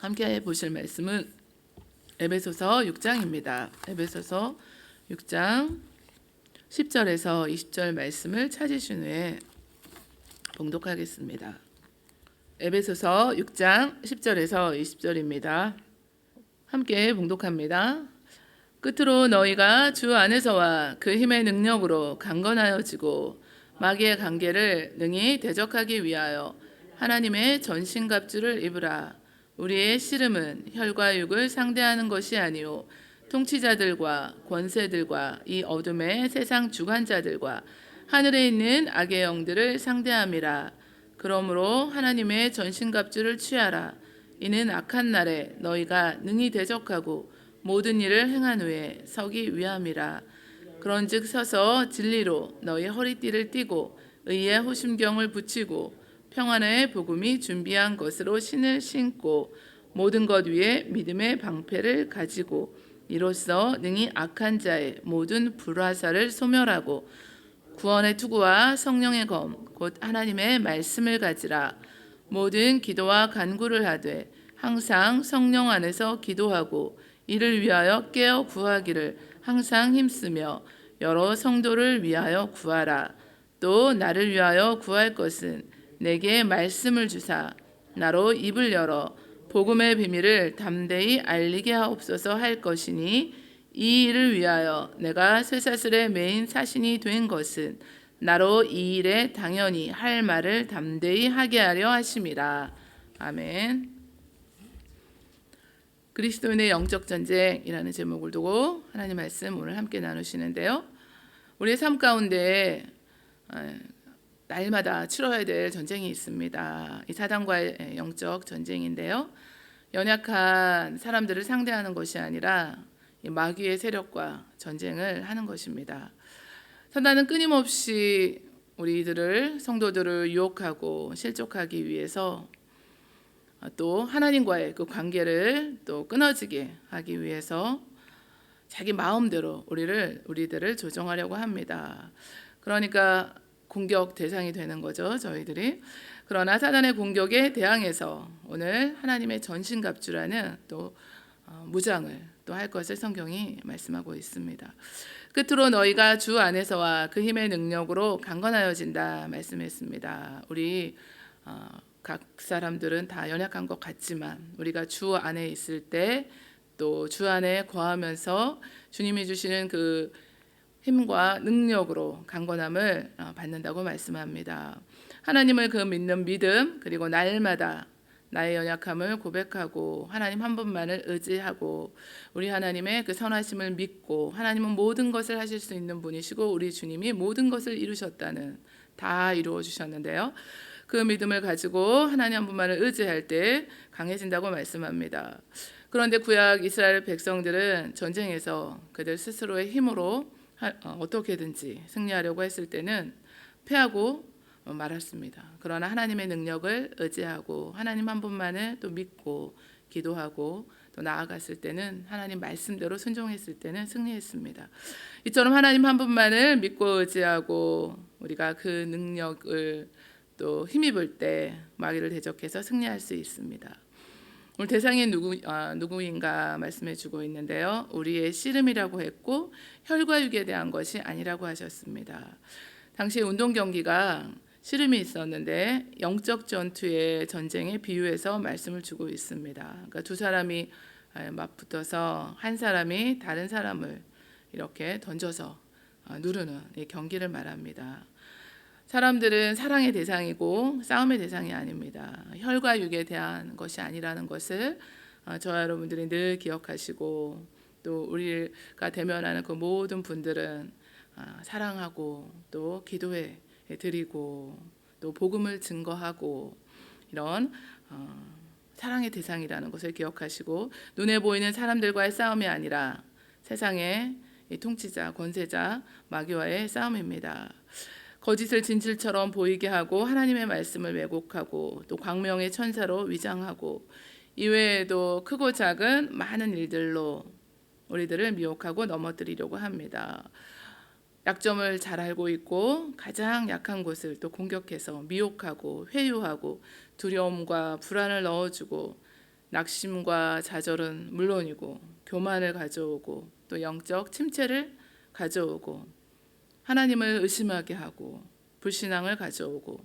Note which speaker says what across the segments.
Speaker 1: 함께 보실 말씀은 에베소서 6장입니다. 에베소서 6장 10절에서 20절 말씀을 찾으신 후에 봉독하겠습니다. 에베소서 6장 10절에서 20절입니다. 함께 봉독합니다. 끝으로 너희가 주 안에서와 그 힘의 능력으로 강건하여지고 마귀의 관계를 능히 대적하기 위하여 하나님의 전신갑주를 입으라. 우리의 씨름은 혈과 육을 상대하는 것이 아니요 통치자들과 권세들과 이 어둠의 세상 주관자들과 하늘에 있는 악의 영들을 상대함이라. 그러므로 하나님의 전신갑주를 취하라. 이는 악한 날에 너희가 능히 대적하고 모든 일을 행한 후에 서기 위함이라. 그런즉 서서 진리로 너희 허리띠를 띠고 의의 호심경을 붙이고 평안의 복음이 준비한 것으로 신을 신고 모든 것 위에 믿음의 방패를 가지고 이로써 능히 악한 자의 모든 불화살을 소멸하고 구원의 투구와 성령의 검 곧 하나님의 말씀을 가지라. 모든 기도와 간구를 하되 항상 성령 안에서 기도하고 이를 위하여 깨어 구하기를 항상 힘쓰며 여러 성도를 위하여 구하라. 또 나를 위하여 구할 것은 내게 말씀을 주사 나로 입을 열어 복음의 비밀을 담대히 알리게 하옵소서 할 것이니 이 일을 위하여 내가 쇠사슬에 매인 사신이 된 것은 나로 이 일에 당연히 할 말을 담대히 하게 하려 하심이라. 아멘. 그리스도인의 영적 전쟁이라는 제목을 두고 하나님 말씀 오늘 함께 나누시는데요. 우리의 삶 가운데 날마다 치러야 될 전쟁이 있습니다. 이 사단과의 영적 전쟁인데요. 연약한 사람들을 상대하는 것이 아니라 이 마귀의 세력과 전쟁을 하는 것입니다. 사단은 끊임없이 우리들을 성도들을 유혹하고 실족하기 위해서 또 하나님과의 그 관계를 또 끊어지게 하기 위해서 자기 마음대로 우리들을 조종하려고 합니다. 그러니까 공격 대상이 되는 거죠, 저희들이. 그러나 사단의 공격에 대항해서 오늘 하나님의 전신갑주라는 또 무장을 또 할 것을 성경이 말씀하고 있습니다. 끝으로 너희가 주 안에서와 그 힘의 능력으로 강건하여진다 말씀했습니다. 우리 각 사람들은 다 연약한 것 같지만 우리가 주 안에 있을 때 또 주 안에 거하면서 주님이 주시는 그 힘과 능력으로 강건함을 받는다고 말씀합니다. 하나님을 그 믿는 믿음, 그리고 날마다 나의 연약함을 고백하고 하나님 한 분만을 의지하고 우리 하나님의 그 선하심을 믿고 하나님은 모든 것을 하실 수 있는 분이시고 우리 주님이 모든 것을 이루셨다는, 다 이루어 주셨는데요. 그 믿음을 가지고 하나님 한 분만을 의지할 때 강해진다고 말씀합니다. 그런데 구약 이스라엘 백성들은 전쟁에서 그들 스스로의 힘으로 어떻게든지 승리하려고 했을 때는 패하고 말았습니다. 그러나 하나님의 능력을 의지하고 하나님 한 분만을 또 믿고 기도하고 또 나아갔을 때는 하나님 말씀대로 순종했을 때는 승리했습니다. 이처럼 하나님 한 분만을 믿고 의지하고 우리가 그 능력을 또 힘입을 때 마귀를 대적해서 승리할 수 있습니다. 오늘 대상이 누구인가 말씀해 주고 있는데요. 우리의 씨름이라고 했고 혈과 육에 대한 것이 아니라고 하셨습니다. 당시 운동 경기가 씨름이 있었는데 영적 전투의 전쟁에 비유해서 말씀을 주고 있습니다. 그러니까 두 사람이 맞붙어서 한 사람이 다른 사람을 이렇게 던져서 누르는 이 경기를 말합니다. 사람들은 사랑의 대상이고 싸움의 대상이 아닙니다. 혈과 육에 대한 것이 아니라는 것을 저와 여러분들이 늘 기억하시고 또 우리가 대면하는 그 모든 분들은 사랑하고 또 기도해 드리고 또 복음을 증거하고 이런 사랑의 대상이라는 것을 기억하시고 눈에 보이는 사람들과의 싸움이 아니라 세상의 통치자, 권세자, 마귀와의 싸움입니다. 거짓을 진실처럼 보이게 하고 하나님의 말씀을 왜곡하고 또 광명의 천사로 위장하고 이외에도 크고 작은 많은 일들로 우리들을 미혹하고 넘어뜨리려고 합니다. 약점을 잘 알고 있고 가장 약한 곳을 또 공격해서 미혹하고 회유하고 두려움과 불안을 넣어주고 낙심과 좌절은 물론이고 교만을 가져오고 또 영적 침체를 가져오고 하나님을 의심하게 하고 불신앙을 가져오고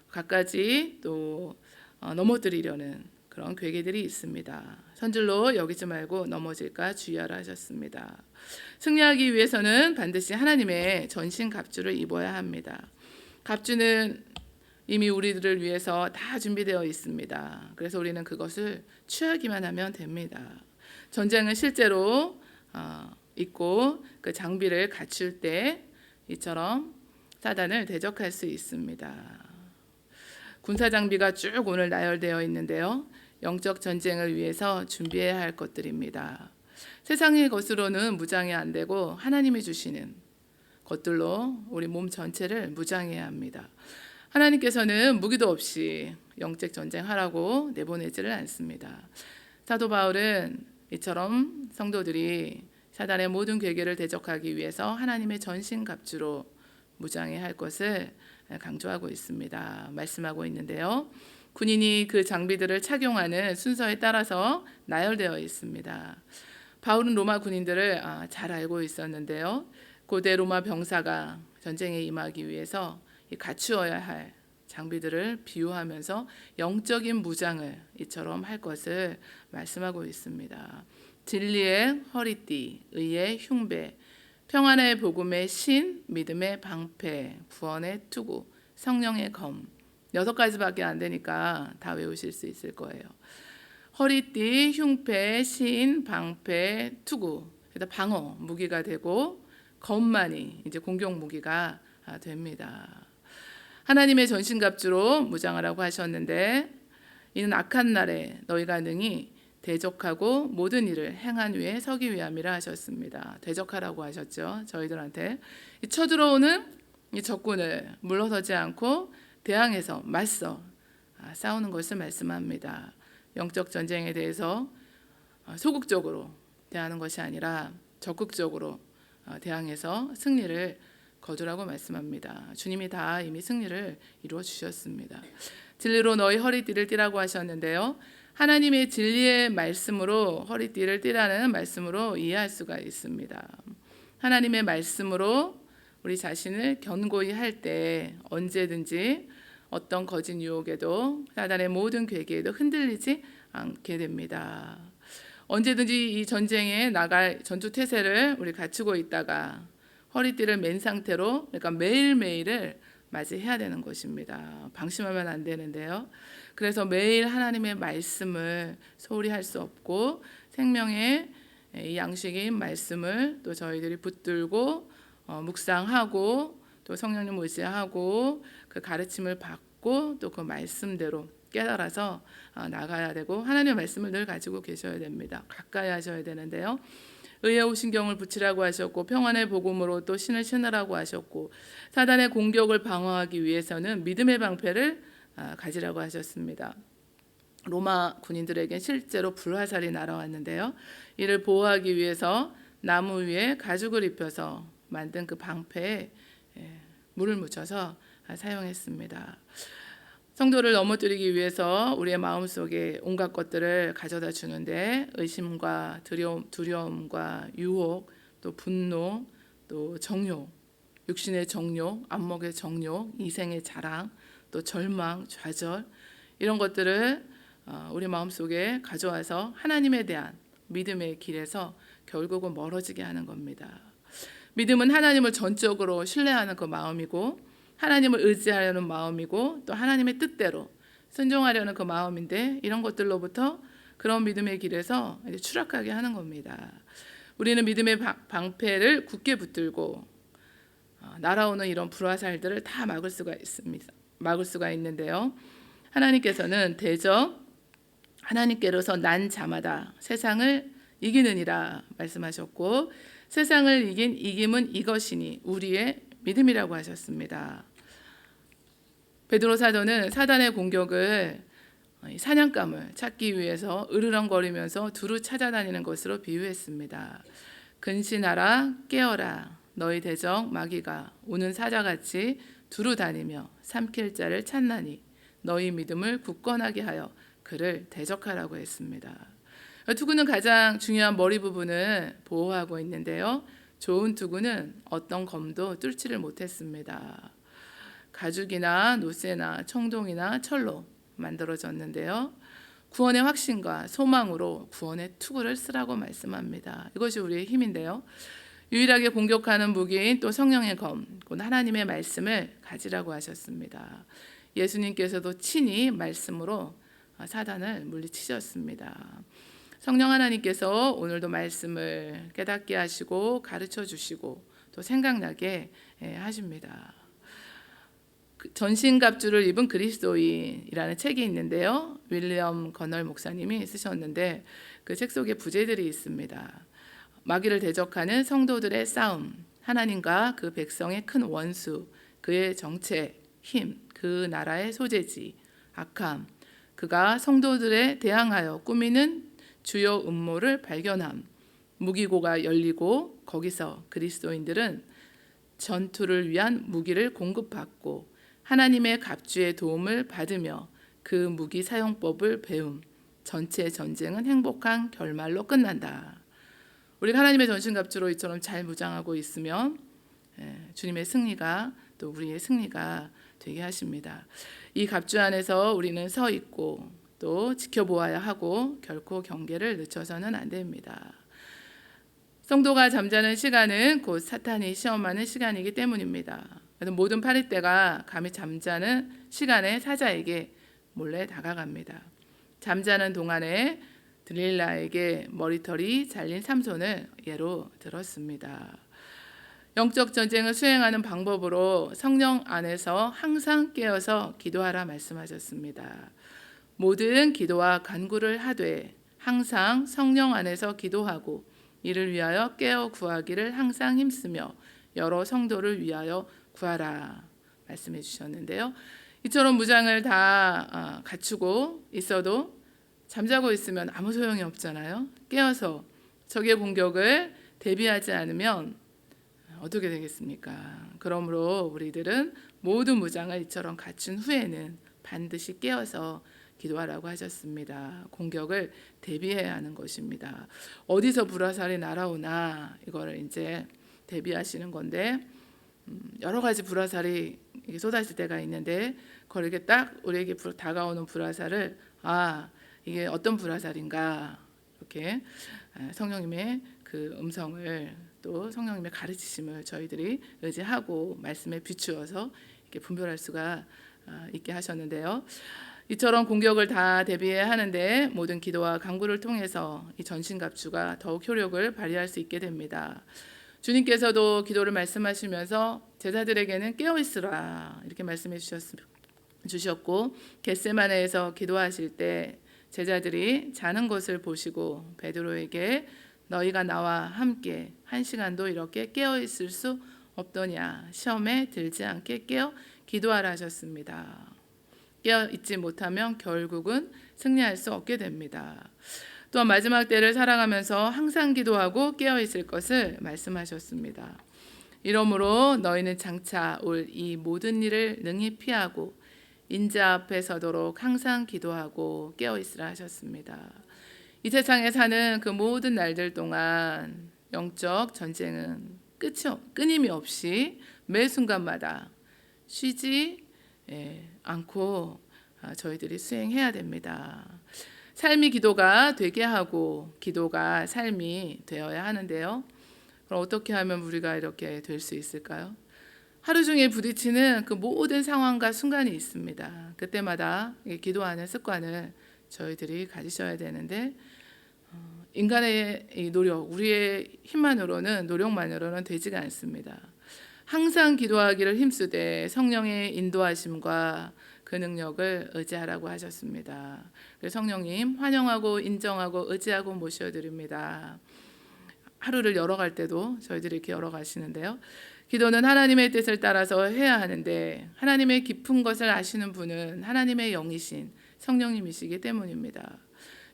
Speaker 1: 갖가지 또 넘어뜨리려는 그런 괴계들이 있습니다. 선줄로 여기지 말고 넘어질까 주의하라 하셨습니다. 승리하기 위해서는 반드시 하나님의 전신 갑주를 입어야 합니다. 갑주는 이미 우리들을 위해서 다 준비되어 있습니다. 그래서 우리는 그것을 취하기만 하면 됩니다. 전쟁은 실제로 있고 그 장비를 갖출 때 이처럼 사단을 대적할 수 있습니다. 군사 장비가 쭉 오늘 나열되어 있는데요. 영적 전쟁을 위해서 준비해야 할 것들입니다. 세상의 것으로는 무장이 안 되고 하나님이 주시는 것들로 우리 몸 전체를 무장해야 합니다. 하나님께서는 무기도 없이 영적 전쟁하라고 내보내지를 않습니다. 사도 바울은 이처럼 성도들이 사단의 모든 괴계를 대적하기 위해서 하나님의 전신갑주로 무장해야 할 것을 강조하고 있습니다. 말씀하고 있는데요. 군인이 그 장비들을 착용하는 순서에 따라서 나열되어 있습니다. 바울은 로마 군인들을 잘 알고 있었는데요. 고대 로마 병사가 전쟁에 임하기 위해서 갖추어야 할 장비들을 비유하면서 영적인 무장을 이처럼 할 것을 말씀하고 있습니다. 진리의 허리띠, 의의 흉배, 평안의 복음의 신, 믿음의 방패, 구원의 투구, 성령의 검. 6가지밖에 안 되니까 다 외우실 수 있을 거예요. 허리띠, 흉패, 신, 방패, 투구. 그래서 방어 무기가 되고 검만이 이제 공격 무기가 됩니다. 하나님의 전신갑주로 무장하라고 하셨는데 이는 악한 날에 너희가 능히 대적하고 모든 일을 행한 후에 서기 위함이라 하셨습니다. 대적하라고 하셨죠. 저희들한테 쳐들어오는 이 적군을 물러서지 않고 대항해서 맞서 싸우는 것을 말씀합니다. 영적 전쟁에 대해서 소극적으로 대하는 것이 아니라 적극적으로 대항해서 승리를 거두라고 말씀합니다. 주님이 다 이미 승리를 이루어 주셨습니다. 진리로 너희 허리띠를 띠라고 하셨는데요. 하나님의 진리의 말씀으로 허리띠를 띠라는 말씀으로 이해할 수가 있습니다. 하나님의 말씀으로 우리 자신을 견고히 할 때 언제든지 어떤 거짓 유혹에도 사단의 모든 괴계에도 흔들리지 않게 됩니다. 언제든지 이 전쟁에 나갈 전투 태세를 우리 갖추고 있다가 허리띠를 맨 상태로 그러니까 매일매일을 맞이해야 되는 것입니다. 방심하면 안 되는데요. 그래서 매일 하나님의 말씀을 소홀히 할 수 없고 생명의 이 양식인 말씀을 또 저희들이 붙들고 묵상하고 또 성령님 의지하고 그 가르침을 받고 또 그 말씀대로 깨달아서 나가야 되고 하나님의 말씀을 늘 가지고 계셔야 됩니다. 가까이 하셔야 되는데요. 의에 오신경을 붙이라고 하셨고 평안의 복음으로 또 신을 신으라고 하셨고 사단의 공격을 방어하기 위해서는 믿음의 방패를 가지라고 하셨습니다. 로마 군인들에게 실제로 불화살이 날아왔는데요. 이를 보호하기 위해서 나무 위에 가죽을 입혀서 만든 그 방패에 물을 묻혀서 사용했습니다. 성도를 넘어뜨리기 위해서 우리의 마음속에 온갖 것들을 가져다 주는데 의심과 두려움과 유혹, 또 분노, 또 정욕, 육신의 정욕, 안목의 정욕, 이생의 자랑, 또 절망, 좌절 이런 것들을 우리 마음속에 가져와서 하나님에 대한 믿음의 길에서 결국은 멀어지게 하는 겁니다. 믿음은 하나님을 전적으로 신뢰하는 그 마음이고 하나님을 의지하려는 마음이고 또 하나님의 뜻대로 순종하려는 그 마음인데 이런 것들로부터 그런 믿음의 길에서 이제 추락하게 하는 겁니다. 우리는 믿음의 방패를 굳게 붙들고 날아오는 이런 불화살들을 다 막을 수가 있습니다. 막을 수가 있는데요. 하나님께서는 대적 하나님께로서 난 자마다 세상을 이기느니라 말씀하셨고 세상을 이긴 이김은 이것이니 우리의 믿음이라고 하셨습니다. 베드로 사도는 사단의 공격을 사냥감을 찾기 위해서 으르렁거리면서 두루 찾아다니는 것으로 비유했습니다. 근신하라 깨어라 너희 대적 마귀가 오는 사자같이 두루 다니며 삼킬 자를 찾나니 너희 믿음을 굳건하게 하여 그를 대적하라고 했습니다. 투구는 가장 중요한 머리 부분을 보호하고 있는데요. 좋은 투구는 어떤 검도 뚫지를 못했습니다. 가죽이나 노쇠나 청동이나 철로 만들어졌는데요. 구원의 확신과 소망으로 구원의 투구를 쓰라고 말씀합니다. 이것이 우리의 힘인데요. 유일하게 공격하는 무기인 또 성령의 검, 곧 하나님의 말씀을 가지라고 하셨습니다. 예수님께서도 친히 말씀으로 사단을 물리치셨습니다. 성령 하나님께서 오늘도 말씀을 깨닫게 하시고 가르쳐 주시고 또 생각나게 하십니다. 전신갑주를 입은 그리스도인이라는 책이 있는데요. 윌리엄 거널 목사님이 쓰셨는데 그 책 속에 부제들이 있습니다. 마귀를 대적하는 성도들의 싸움, 하나님과 그 백성의 큰 원수, 그의 정체, 힘, 그 나라의 소재지, 악함, 그가 성도들에 대항하여 꾸미는 주요 음모를 발견함, 무기고가 열리고 거기서 그리스도인들은 전투를 위한 무기를 공급받고 하나님의 갑주의 도움을 받으며 그 무기 사용법을 배움, 전체 전쟁은 행복한 결말로 끝난다. 우리가 하나님의 전신갑주로 이처럼 잘 무장하고 있으면 주님의 승리가 또 우리의 승리가 되게 하십니다. 이 갑주 안에서 우리는 서 있고 또 지켜보아야 하고 결코 경계를 늦춰서는 안 됩니다. 성도가 잠자는 시간은 곧 사탄이 시험하는 시간이기 때문입니다. 그래서 모든 파리떼가 감히 잠자는 시간에 사자에게 몰래 다가갑니다. 잠자는 동안에 들릴라에게 머리털이 잘린 삼손을 예로 들었습니다. 영적 전쟁을 수행하는 방법으로 성령 안에서 항상 깨어서 기도하라 말씀하셨습니다. 모든 기도와 간구를 하되 항상 성령 안에서 기도하고 이를 위하여 깨어 구하기를 항상 힘쓰며 여러 성도를 위하여 구하라 말씀해 주셨는데요. 이처럼 무장을 다 갖추고 있어도 잠자고 있으면 아무 소용이 없잖아요. 깨어서 적의 공격을 대비하지 않으면 어떻게 되겠습니까? 그러므로 우리들은 모든 무장을 이처럼 갖춘 후에는 반드시 깨어서 기도하라고 하셨습니다. 공격을 대비해야 하는 것입니다. 어디서 불화살이 날아오나 이거를 이제 대비하시는 건데 여러 가지 불화살이 쏟아질 때가 있는데 그걸 이렇게 딱 우리에게 다가오는 불화살을 이게 어떤 불화살인가 이렇게 성령님의 그 음성을 또 성령님의 가르치심을 저희들이 의지하고 말씀에 비추어서 이렇게 분별할 수가 있게 하셨는데요. 이처럼 공격을 다 대비해야 하는데 모든 기도와 간구를 통해서 이 전신갑주가 더욱 효력을 발휘할 수 있게 됩니다. 주님께서도 기도를 말씀하시면서 제자들에게는 깨어있으라 이렇게 말씀해 주셨고 겟세마네에서 기도하실 때 제자들이 자는 것을 보시고 베드로에게 너희가 나와 함께 한 시간도 이렇게 깨어있을 수 없더냐 시험에 들지 않게 깨어 기도하라 하셨습니다. 깨어 있지 못하면 결국은 승리할 수 없게 됩니다. 또한 마지막 때를 살아가면서 항상 기도하고 깨어 있을 것을 말씀하셨습니다. 이러므로 너희는 장차 올 이 모든 일을 능히 피하고 인자 앞에 서도록 항상 기도하고 깨어 있으라 하셨습니다. 이 세상에 사는 그 모든 날들 동안 영적 전쟁은 끊임이 없이 매 순간마다 쉬지 않고 저희들이 수행해야 됩니다. 삶이 기도가 되게 하고 기도가 삶이 되어야 하는데요. 그럼 어떻게 하면 우리가 이렇게 될 수 있을까요? 하루 종일 부딪히는 그 모든 상황과 순간이 있습니다. 그때마다 기도하는 습관을 저희들이 가지셔야 되는데 인간의 이 노력, 우리의 힘만으로는 노력만으로는 되지가 않습니다. 항상 기도하기를 힘쓰되 성령의 인도하심과 그 능력을 의지하라고 하셨습니다. 그래서 성령님 환영하고 인정하고 의지하고 모셔드립니다. 하루를 열어갈 때도 저희들이 이렇게 열어가시는데요. 기도는 하나님의 뜻을 따라서 해야 하는데 하나님의 깊은 것을 아시는 분은 하나님의 영이신 성령님이시기 때문입니다.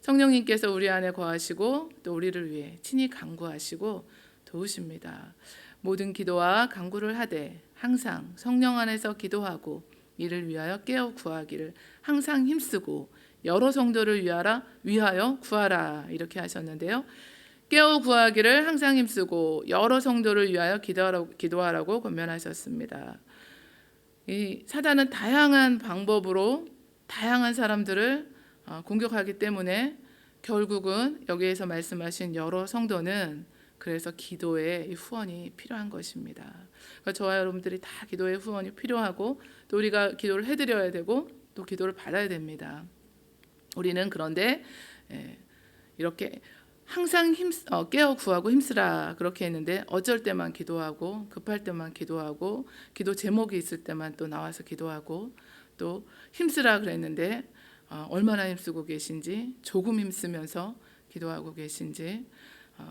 Speaker 1: 성령님께서 우리 안에 거하시고 또 우리를 위해 친히 간구하시고 도우십니다. 모든 기도와 간구를 하되 항상 성령 안에서 기도하고 이를 위하여 깨어 구하기를 항상 힘쓰고 여러 성도를 위하여 구하라 이렇게 하셨는데요. 깨어 구하기를 항상 힘쓰고 여러 성도를 위하여 기도하라고 권면하셨습니다. 이 사단은 다양한 방법으로 다양한 사람들을 공격하기 때문에 결국은 여기에서 말씀하신 여러 성도는 그래서 기도의 후원이 필요한 것입니다. 그러니까 저와 여러분들이 다 기도의 후원이 필요하고 또 우리가 기도를 해드려야 되고 또 기도를 받아야 됩니다. 우리는 그런데 이렇게 항상 깨어 구하고 힘쓰라 그렇게 했는데 어쩔 때만 기도하고 급할 때만 기도하고 기도 제목이 있을 때만 또 나와서 기도하고 또 힘쓰라 그랬는데 얼마나 힘쓰고 계신지 조금 힘쓰면서 기도하고 계신지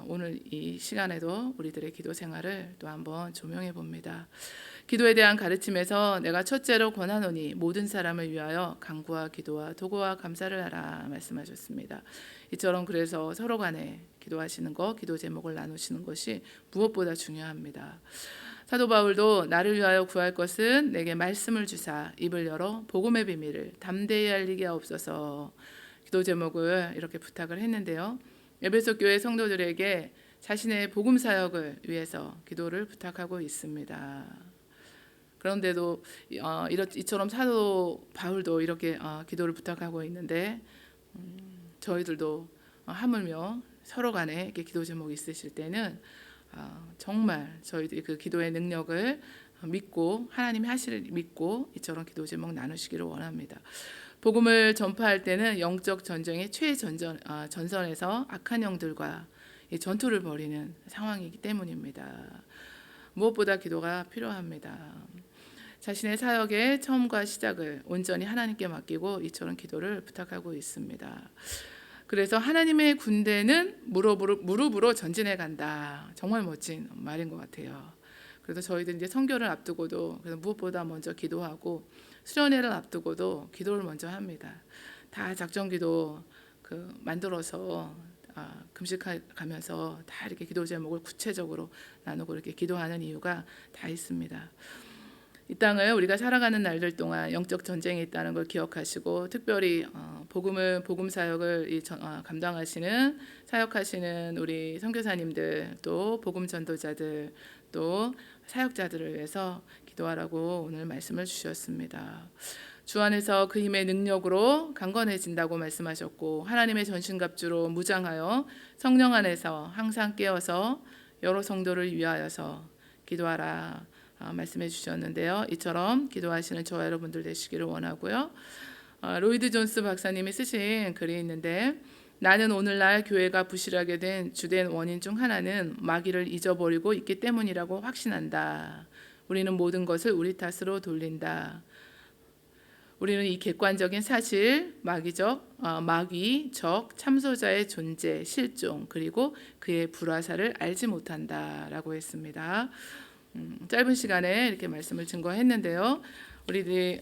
Speaker 1: 오늘 이 시간에도 우리들의 기도 생활을 또 한번 조명해 봅니다. 기도에 대한 가르침에서 내가 첫째로 권하노니 모든 사람을 위하여 간구와 기도와 도구와 감사를 하라 말씀하셨습니다. 이처럼 그래서 서로 간에 기도하시는 것, 기도 제목을 나누시는 것이 무엇보다 중요합니다. 사도 바울도 나를 위하여 구할 것은 내게 말씀을 주사 입을 열어 복음의 비밀을 담대히 알리게 하옵소서 기도 제목을 이렇게 부탁을 했는데요. 에베소 교회 성도들에게 자신의 복음 사역을 위해서 기도를 부탁하고 있습니다. 그런데도 이처럼 사도 바울도 이렇게 기도를 부탁하고 있는데 저희들도 하물며 서로 간에 이렇게 기도 제목이 있으실 때는 정말 저희들이 그 기도의 능력을 믿고 하나님이 하시를 믿고 이처럼 기도 제목 나누시기를 원합니다. 복음을 전파할 때는 영적 전쟁의 전선에서 악한 영들과 전투를 벌이는 상황이기 때문입니다. 무엇보다 기도가 필요합니다. 자신의 사역의 처음과 시작을 온전히 하나님께 맡기고 이처럼 기도를 부탁하고 있습니다. 그래서 하나님의 군대는 무릎으로 전진해 간다. 정말 멋진 말인 것 같아요. 그래서 저희들 이제 선교를 앞두고도 그래서 무엇보다 먼저 기도하고 수련회를 앞두고도 기도를 먼저 합니다. 다 작전기도 만들어서 금식하면서 다 이렇게 기도 제목을 구체적으로 나누고 이렇게 기도하는 이유가 다 있습니다. 이 땅을 우리가 살아가는 날들 동안 영적 전쟁이 있다는 걸 기억하시고 특별히 복음 사역을 감당하시는 사역하시는 우리 선교사님들 또 복음 전도자들 또 사역자들을 위해서 기도하라고 오늘 말씀을 주셨습니다. 주 안에서 그 힘의 능력으로 강건해진다고 말씀하셨고 하나님의 전신갑주로 무장하여 성령 안에서 항상 깨어서 여러 성도를 위하여서 기도하라 말씀해 주셨는데요. 이처럼 기도하시는 저와 여러분들 되시기를 원하고요. 로이드 존스 박사님이 쓰신 글이 있는데 나는 오늘날 교회가 부실하게 된 주된 원인 중 하나는 마귀를 잊어버리고 있기 때문이라고 확신한다. 우리는 모든 것을 우리 탓으로 돌린다. 우리는 이 객관적인 사실, 마귀, 적, 참소자의 존재, 실종, 그리고 그의 불화사를 알지 못한다라고 했습니다. 짧은 시간에 이렇게 말씀을 증거했는데요. 우리들이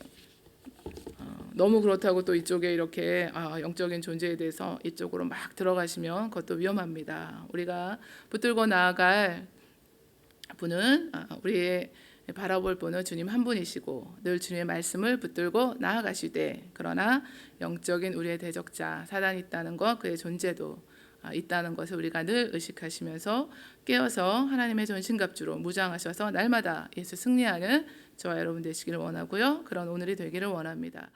Speaker 1: 너무 그렇다고 또 이쪽에 이렇게 영적인 존재에 대해서 이쪽으로 막 들어가시면 그것도 위험합니다. 우리가 붙들고 나아갈 분은 우리의 바라볼 분은 주님 한 분이시고 늘 주님의 말씀을 붙들고 나아가시되 그러나 영적인 우리의 대적자 사단이 있다는 것 그의 존재도 있다는 것을 우리가 늘 의식하시면서 깨어서 하나님의 전신갑주로 무장하셔서 날마다 예수 승리하는 저와 여러분 되시기를 원하고요. 그런 오늘이 되기를 원합니다.